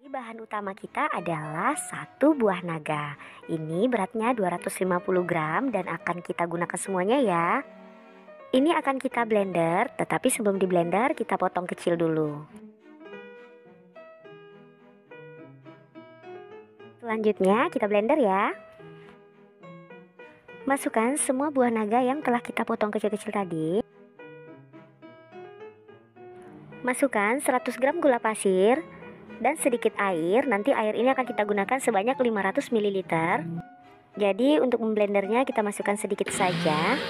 Bahan utama kita adalah satu buah naga. Ini beratnya 250 gram dan akan kita gunakan semuanya ya. Ini akan kita blender, tetapi sebelum di blender kita potong kecil dulu. Selanjutnya kita blender ya. Masukkan semua buah naga yang telah kita potong kecil-kecil tadi. Masukkan 100 gram gula pasir dan sedikit air. Nanti air ini akan kita gunakan sebanyak 500 ml. Jadi untuk memblendernya kita masukkan sedikit saja.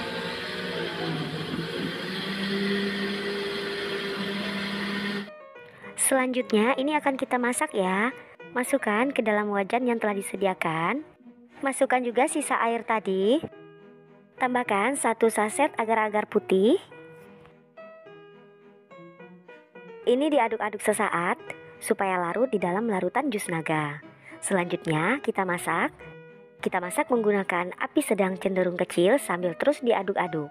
Selanjutnya ini akan kita masak ya. Masukkan ke dalam wajan yang telah disediakan. Masukkan juga sisa air tadi. Tambahkan 1 saset agar-agar putih. Ini diaduk-aduk sesaat supaya larut di dalam larutan jus naga. Selanjutnya kita masak. Kita masak menggunakan api sedang cenderung kecil sambil terus diaduk-aduk.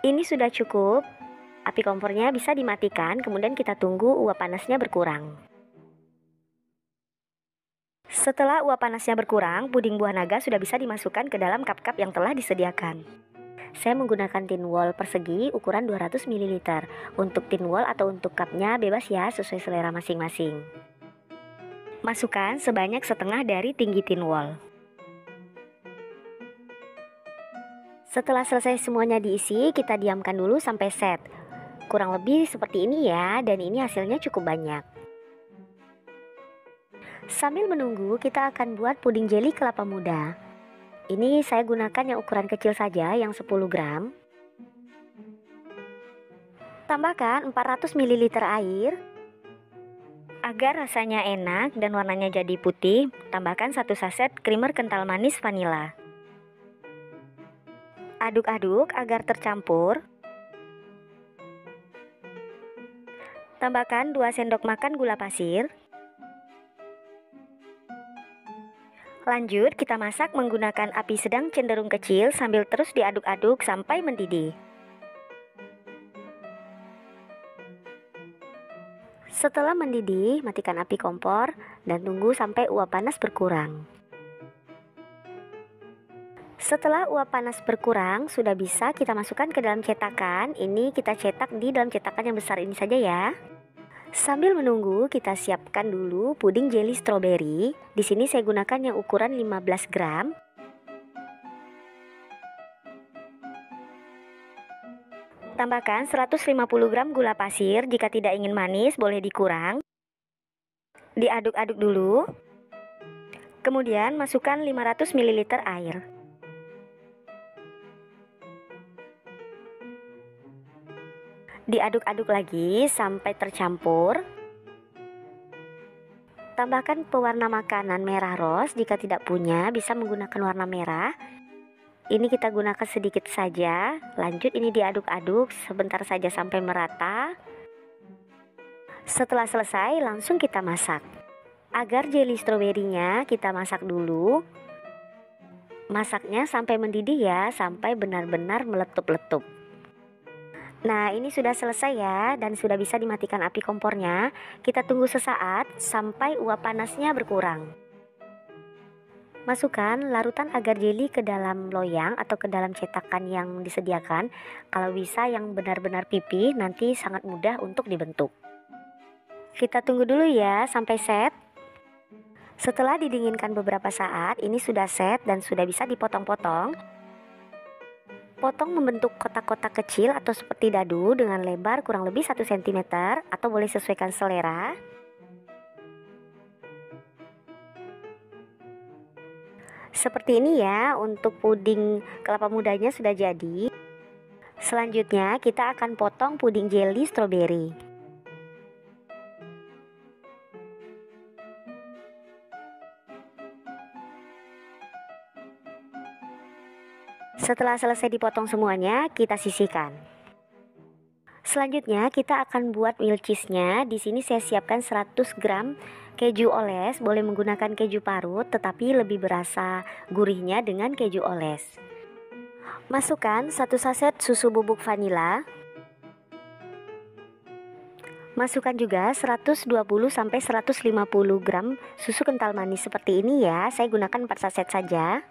Ini sudah cukup. Api kompornya bisa dimatikan, kemudian kita tunggu uap panasnya berkurang. Setelah uap panasnya berkurang, puding buah naga sudah bisa dimasukkan ke dalam cup-cup yang telah disediakan. Saya menggunakan tin wall persegi ukuran 200 ml. Untuk tin wall atau untuk cupnya bebas ya, sesuai selera masing-masing. Masukkan sebanyak setengah dari tinggi tin wall. Setelah selesai semuanya diisi, kita diamkan dulu sampai set. Kurang lebih seperti ini ya, dan ini hasilnya cukup banyak. Sambil menunggu, kita akan buat puding jeli kelapa muda. Ini saya gunakan yang ukuran kecil saja, yang 10 gram. Tambahkan 400 ml air. Agar rasanya enak dan warnanya jadi putih, tambahkan 1 saset creamer kental manis vanila. Aduk-aduk agar tercampur. Tambahkan 2 sendok makan gula pasir. Lanjut kita masak menggunakan api sedang cenderung kecil sambil terus diaduk-aduk sampai mendidih. Setelah mendidih, matikan api kompor dan tunggu sampai uap panas berkurang. Setelah uap panas berkurang, sudah bisa kita masukkan ke dalam cetakan. Ini kita cetak di dalam cetakan yang besar ini saja ya. Sambil menunggu, kita siapkan dulu puding jeli stroberi. Di sini saya gunakan yang ukuran 15 gram. Tambahkan 150 gram gula pasir. Jika tidak ingin manis, boleh dikurang. Diaduk-aduk dulu. Kemudian masukkan 500 ml air. Diaduk-aduk lagi sampai tercampur. Tambahkan pewarna makanan merah rose. Jika tidak punya, bisa menggunakan warna merah. Ini kita gunakan sedikit saja. Lanjut ini diaduk-aduk sebentar saja sampai merata. Setelah selesai, langsung kita masak. Agar jeli stroberinya kita masak dulu. Masaknya sampai mendidih ya, sampai benar-benar meletup-letup. Nah, ini sudah selesai ya, dan sudah bisa dimatikan api kompornya. Kita tunggu sesaat sampai uap panasnya berkurang. Masukkan larutan agar jeli ke dalam loyang atau ke dalam cetakan yang disediakan. Kalau bisa yang benar-benar pipih, nanti sangat mudah untuk dibentuk. Kita tunggu dulu ya sampai set. Setelah didinginkan beberapa saat, ini sudah set dan sudah bisa dipotong-potong. Potong membentuk kotak-kotak kecil atau seperti dadu dengan lebar kurang lebih 1 cm atau boleh sesuaikan selera. Seperti ini ya, untuk puding kelapa mudanya sudah jadi. Selanjutnya kita akan potong puding jeli stroberi. Setelah selesai dipotong semuanya, kita sisihkan. Selanjutnya kita akan buat milk cheese-nya. Di sini saya siapkan 100 gram keju oles. Boleh menggunakan keju parut, tetapi lebih berasa gurihnya dengan keju oles. Masukkan 1 saset susu bubuk vanila. Masukkan juga 120-150 gram susu kental manis seperti ini ya. Saya gunakan 4 saset saja.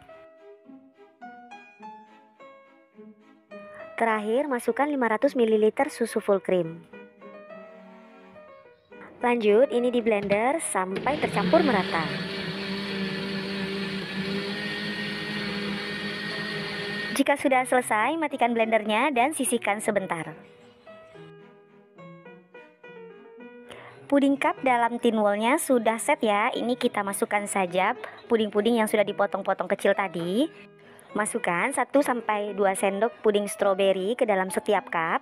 Terakhir, masukkan 500 ml susu full cream. Lanjut, ini di blender sampai tercampur merata. Jika sudah selesai, matikan blendernya dan sisihkan sebentar. Puding cup dalam tin wallnya sudah set ya. Ini kita masukkan saja puding-puding yang sudah dipotong-potong kecil tadi. Masukkan 1-2 sendok puding stroberi ke dalam setiap cup.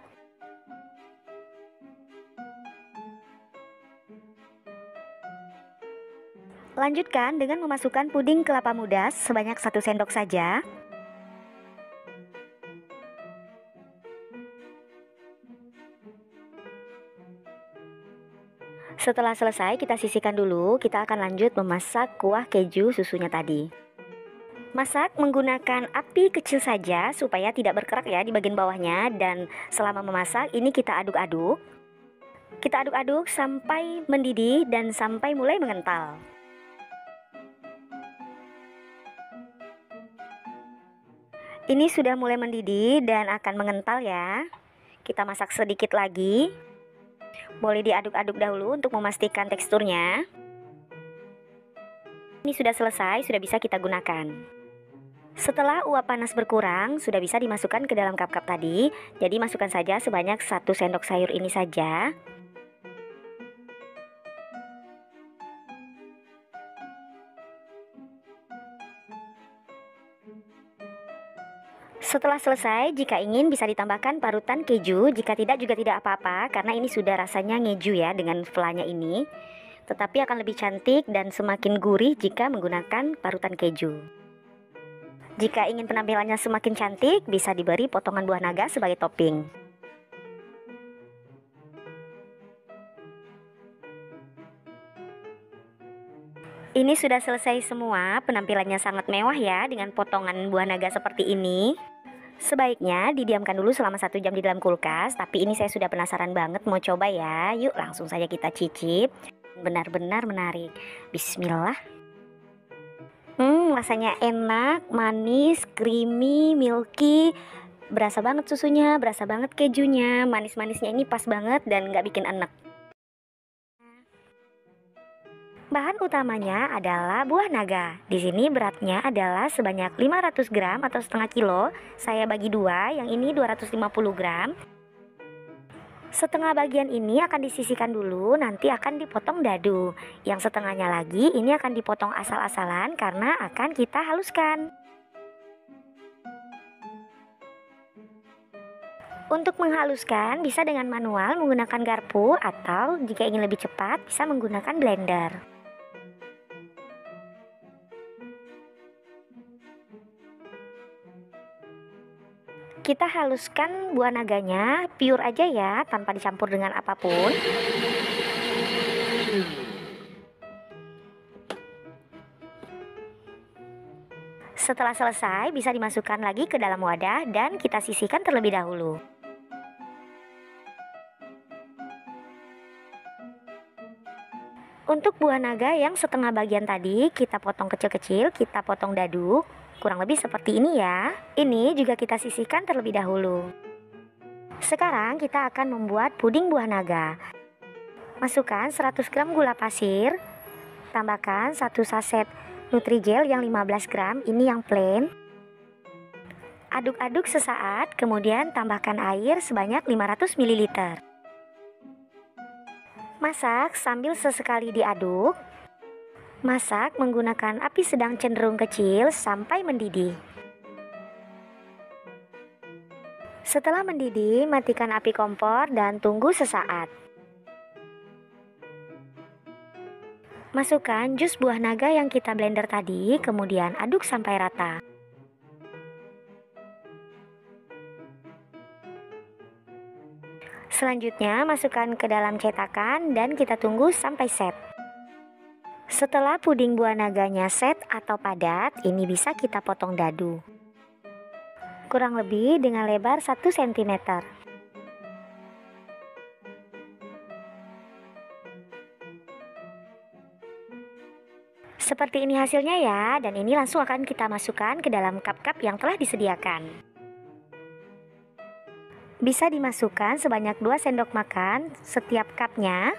Lanjutkan dengan memasukkan puding kelapa muda sebanyak 1 sendok saja. Setelah selesai, kita sisihkan dulu. Kita akan lanjut memasak kuah keju susunya tadi. Masak menggunakan api kecil saja supaya tidak berkerak ya di bagian bawahnya. Dan selama memasak ini kita aduk-aduk. Kita aduk-aduk sampai mendidih dan sampai mulai mengental. Ini sudah mulai mendidih dan akan mengental ya. Kita masak sedikit lagi. Boleh diaduk-aduk dahulu untuk memastikan teksturnya. Ini sudah selesai, sudah bisa kita gunakan. Setelah uap panas berkurang, sudah bisa dimasukkan ke dalam cup-cup tadi. Jadi masukkan saja sebanyak 1 sendok sayur ini saja. Setelah selesai, jika ingin bisa ditambahkan parutan keju, jika tidak juga tidak apa-apa karena ini sudah rasanya ngeju ya dengan flanya ini. Tetapi akan lebih cantik dan semakin gurih jika menggunakan parutan keju. Jika ingin penampilannya semakin cantik, bisa diberi potongan buah naga sebagai topping. Ini sudah selesai semua, penampilannya sangat mewah ya dengan potongan buah naga seperti ini. Sebaiknya didiamkan dulu selama 1 jam di dalam kulkas. Tapi ini saya sudah penasaran banget mau coba ya. Yuk langsung saja kita cicip. Benar-benar menarik. Bismillah. Rasanya enak, manis, creamy, milky. Berasa banget susunya, berasa banget kejunya. Manis-manisnya ini pas banget dan nggak bikin enek. Bahan utamanya adalah buah naga. Di sini beratnya adalah sebanyak 500 gram atau setengah kilo. Saya bagi 2, yang ini 250 gram. Setengah bagian ini akan disisihkan dulu, nanti akan dipotong dadu. Yang setengahnya lagi ini akan dipotong asal-asalan karena akan kita haluskan. Untuk menghaluskan bisa dengan manual menggunakan garpu atau jika ingin lebih cepat bisa menggunakan blender. Kita haluskan buah naganya pure aja ya, tanpa dicampur dengan apapun. Setelah selesai, bisa dimasukkan lagi ke dalam wadah dan kita sisihkan terlebih dahulu. Untuk buah naga yang setengah bagian tadi, kita potong kecil-kecil, kita potong dadu. Kurang lebih seperti ini ya. Ini juga kita sisihkan terlebih dahulu. Sekarang kita akan membuat puding buah naga. Masukkan 100 gram gula pasir. Tambahkan 1 saset Nutrijel yang 15 gram, ini yang plain. Aduk-aduk sesaat, kemudian tambahkan air sebanyak 500 ml. Masak sambil sesekali diaduk. Masak menggunakan api sedang cenderung kecil sampai mendidih. Setelah mendidih, matikan api kompor dan tunggu sesaat. Masukkan jus buah naga yang kita blender tadi, kemudian aduk sampai rata. Selanjutnya, masukkan ke dalam cetakan dan kita tunggu sampai set. Setelah puding buah naganya set atau padat, ini bisa kita potong dadu. Kurang lebih dengan lebar 1 cm. Seperti ini hasilnya ya, dan ini langsung akan kita masukkan ke dalam cup-cup yang telah disediakan. Bisa dimasukkan sebanyak 2 sendok makan setiap cupnya.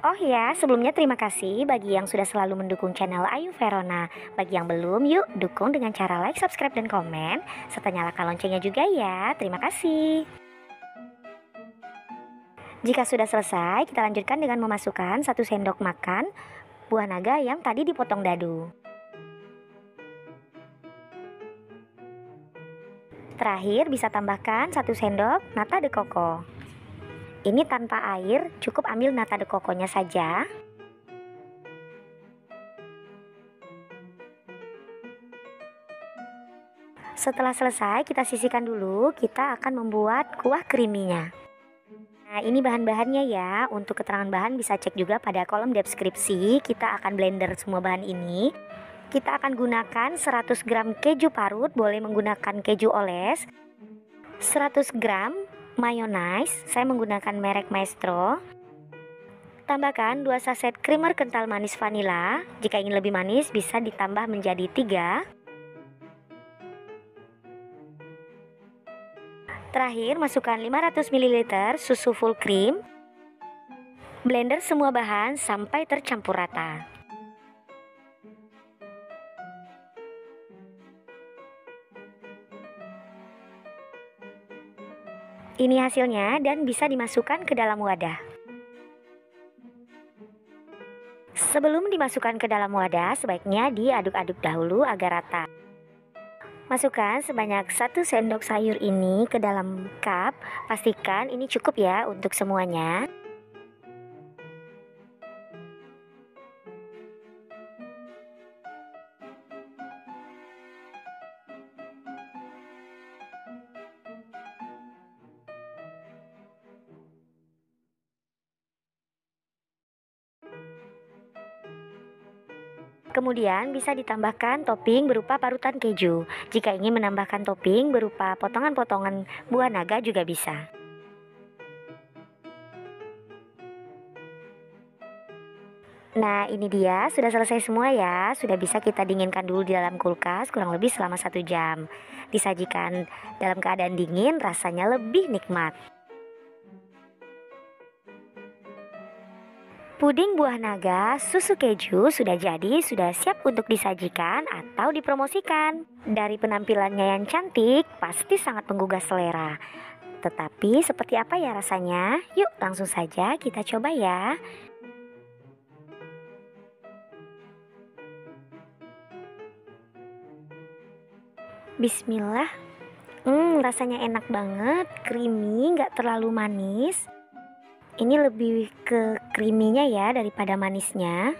Oh ya, sebelumnya terima kasih bagi yang sudah selalu mendukung channel Ayu Verona. Bagi yang belum, yuk dukung dengan cara like, subscribe, dan komen, serta nyalakan loncengnya juga ya. Terima kasih. Jika sudah selesai, kita lanjutkan dengan memasukkan 1 sendok makan buah naga yang tadi dipotong dadu. Terakhir bisa tambahkan 1 sendok nata de coco. Ini tanpa air, cukup ambil nata de coconya saja. Setelah selesai, kita sisihkan dulu. Kita akan membuat kuah creamy-nya. Nah, ini bahan-bahannya ya. Untuk keterangan bahan bisa cek juga pada kolom deskripsi. Kita akan blender semua bahan ini. Kita akan gunakan 100 gram keju parut, boleh menggunakan keju oles, 100 gram mayonnaise, saya menggunakan merek Maestro. Tambahkan 2 saset creamer kental manis vanila. Jika ingin lebih manis bisa ditambah menjadi 3. Terakhir masukkan 500 ml susu full cream. Blender semua bahan sampai tercampur rata. Ini hasilnya dan bisa dimasukkan ke dalam wadah. Sebelum dimasukkan ke dalam wadah, sebaiknya diaduk-aduk dahulu agar rata. Masukkan sebanyak 1 sendok sayur ini ke dalam cup. Pastikan ini cukup ya untuk semuanya. Kemudian bisa ditambahkan topping berupa parutan keju. Jika ingin menambahkan topping berupa potongan-potongan buah naga juga bisa. Nah, ini dia sudah selesai semua ya. Sudah bisa kita dinginkan dulu di dalam kulkas kurang lebih selama 1 jam. Disajikan dalam keadaan dingin rasanya lebih nikmat. Puding buah naga susu keju sudah jadi, sudah siap untuk disajikan atau dipromosikan. Dari penampilannya yang cantik, pasti sangat menggugah selera. Tetapi seperti apa ya rasanya? Yuk langsung saja kita coba ya. Bismillah. Rasanya enak banget, creamy, nggak terlalu manis. Ini lebih ke creamy-nya ya daripada manisnya.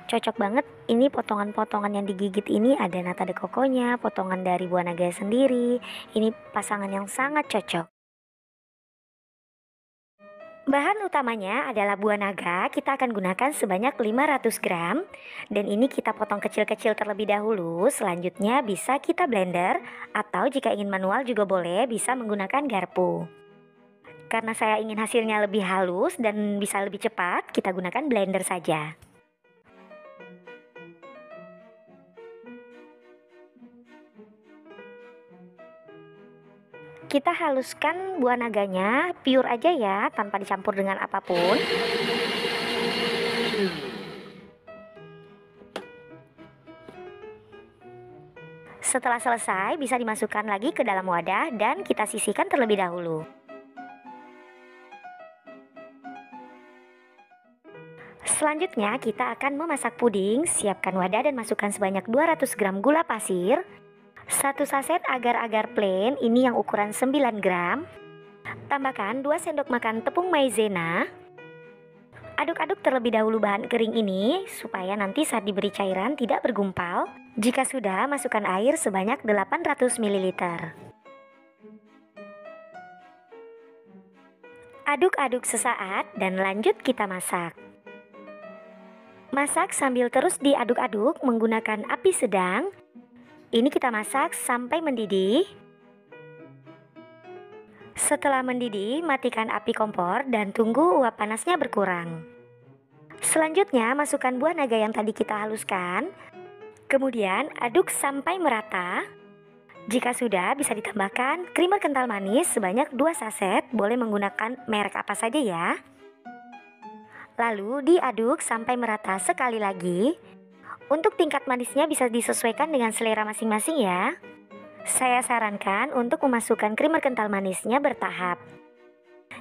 Cocok banget, ini potongan-potongan yang digigit ini ada nata de coco-nya, potongan dari buah naga sendiri. Ini pasangan yang sangat cocok. Bahan utamanya adalah buah naga, kita akan gunakan sebanyak 500 gram. Dan ini kita potong kecil-kecil terlebih dahulu, selanjutnya bisa kita blender. Atau jika ingin manual juga boleh, bisa menggunakan garpu. Karena saya ingin hasilnya lebih halus dan bisa lebih cepat, kita gunakan blender saja. Kita haluskan buah naganya, pure aja ya, tanpa dicampur dengan apapun. Setelah selesai, bisa dimasukkan lagi ke dalam wadah dan kita sisihkan terlebih dahulu. Selanjutnya kita akan memasak puding. Siapkan wadah dan masukkan sebanyak 200 gram gula pasir, 1 saset agar-agar plain, ini yang ukuran 9 gram. Tambahkan 2 sendok makan tepung maizena. Aduk-aduk terlebih dahulu bahan kering ini supaya nanti saat diberi cairan tidak bergumpal. Jika sudah, masukkan air sebanyak 800 ml. Aduk-aduk sesaat dan lanjut kita masak. Masak sambil terus diaduk-aduk menggunakan api sedang. Ini kita masak sampai mendidih. Setelah mendidih, matikan api kompor dan tunggu uap panasnya berkurang. Selanjutnya, masukkan buah naga yang tadi kita haluskan. Kemudian, aduk sampai merata. Jika sudah, bisa ditambahkan creamer kental manis sebanyak 2 saset, boleh menggunakan merek apa saja ya. Lalu diaduk sampai merata sekali lagi. Untuk tingkat manisnya bisa disesuaikan dengan selera masing-masing ya. Saya sarankan untuk memasukkan creamer kental manisnya bertahap.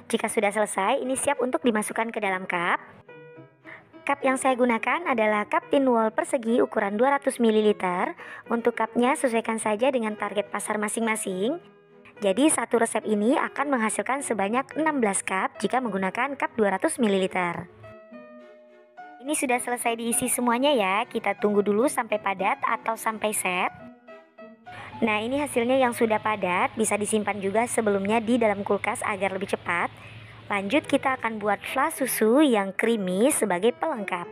Jika sudah selesai, ini siap untuk dimasukkan ke dalam cup. Cup yang saya gunakan adalah cup tin wall persegi ukuran 200 ml. Untuk cupnya sesuaikan saja dengan target pasar masing-masing. Jadi satu resep ini akan menghasilkan sebanyak 16 cup jika menggunakan cup 200 ml. Ini sudah selesai diisi semuanya ya, kita tunggu dulu sampai padat atau sampai set. Nah, ini hasilnya yang sudah padat, bisa disimpan juga sebelumnya di dalam kulkas agar lebih cepat. Lanjut kita akan buat flas susu yang creamy sebagai pelengkap.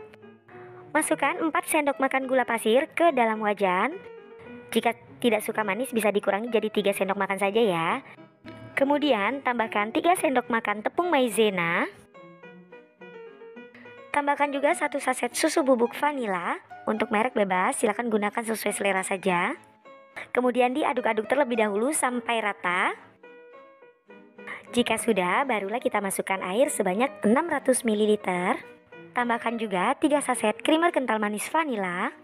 Masukkan 4 sendok makan gula pasir ke dalam wajan. Jika tidak suka manis bisa dikurangi jadi 3 sendok makan saja ya. Kemudian tambahkan 3 sendok makan tepung maizena. Tambahkan juga 1 saset susu bubuk vanila. Untuk merek bebas, silakan gunakan sesuai selera saja. Kemudian diaduk-aduk terlebih dahulu sampai rata. Jika sudah, barulah kita masukkan air sebanyak 600 ml. Tambahkan juga 3 saset creamer kental manis vanila.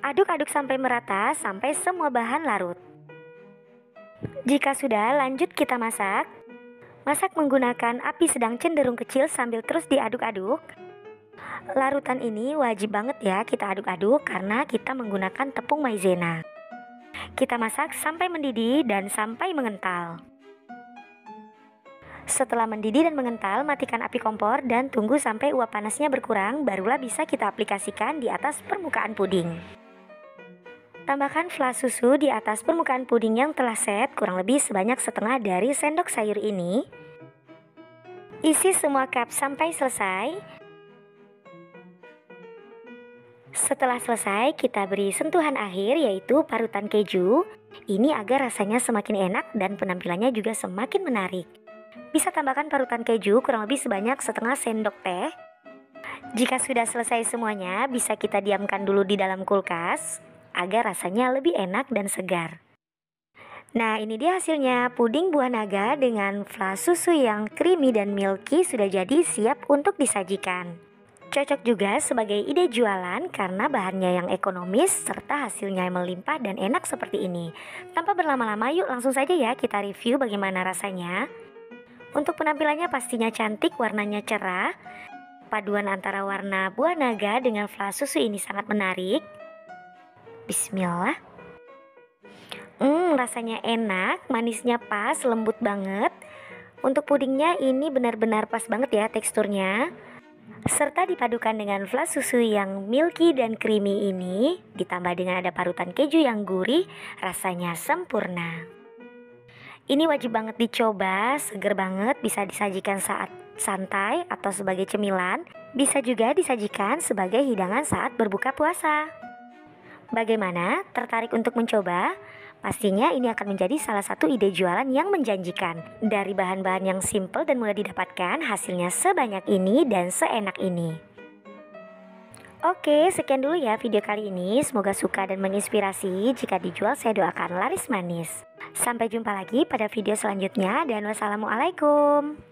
Aduk-aduk sampai merata sampai semua bahan larut. Jika sudah, lanjut kita masak. Masak menggunakan api sedang cenderung kecil sambil terus diaduk-aduk. Larutan ini wajib banget ya kita aduk-aduk karena kita menggunakan tepung maizena. Kita masak sampai mendidih dan sampai mengental. Setelah mendidih dan mengental, matikan api kompor dan tunggu sampai uap panasnya berkurang, barulah bisa kita aplikasikan di atas permukaan puding. Tambahkan flas susu di atas permukaan puding yang telah set, kurang lebih sebanyak setengah dari sendok sayur ini. Isi semua cup sampai selesai. Setelah selesai, kita beri sentuhan akhir yaitu parutan keju. Ini agar rasanya semakin enak dan penampilannya juga semakin menarik. Bisa tambahkan parutan keju kurang lebih sebanyak setengah sendok teh. Jika sudah selesai semuanya, bisa kita diamkan dulu di dalam kulkas agar rasanya lebih enak dan segar. Nah, ini dia hasilnya. Puding buah naga dengan flas susu yang creamy dan milky sudah jadi siap untuk disajikan. Cocok juga sebagai ide jualan karena bahannya yang ekonomis serta hasilnya yang melimpah dan enak seperti ini. Tanpa berlama-lama, yuk langsung saja ya kita review bagaimana rasanya. Untuk penampilannya pastinya cantik, warnanya cerah. Paduan antara warna buah naga dengan flas susu ini sangat menarik. Bismillah. Rasanya enak, manisnya pas, lembut banget. Untuk pudingnya ini benar-benar pas banget ya teksturnya. Serta dipadukan dengan flas susu yang milky dan creamy ini, ditambah dengan ada parutan keju yang gurih, rasanya sempurna. Ini wajib banget dicoba, seger banget, bisa disajikan saat santai atau sebagai cemilan, bisa juga disajikan sebagai hidangan saat berbuka puasa. Bagaimana? Tertarik untuk mencoba? Pastinya ini akan menjadi salah satu ide jualan yang menjanjikan. Dari bahan-bahan yang simple dan mudah didapatkan, hasilnya sebanyak ini dan seenak ini. Oke, sekian dulu ya video kali ini. Semoga suka dan menginspirasi. Jika dijual, saya doakan laris manis. Sampai jumpa lagi pada video selanjutnya dan wassalamualaikum.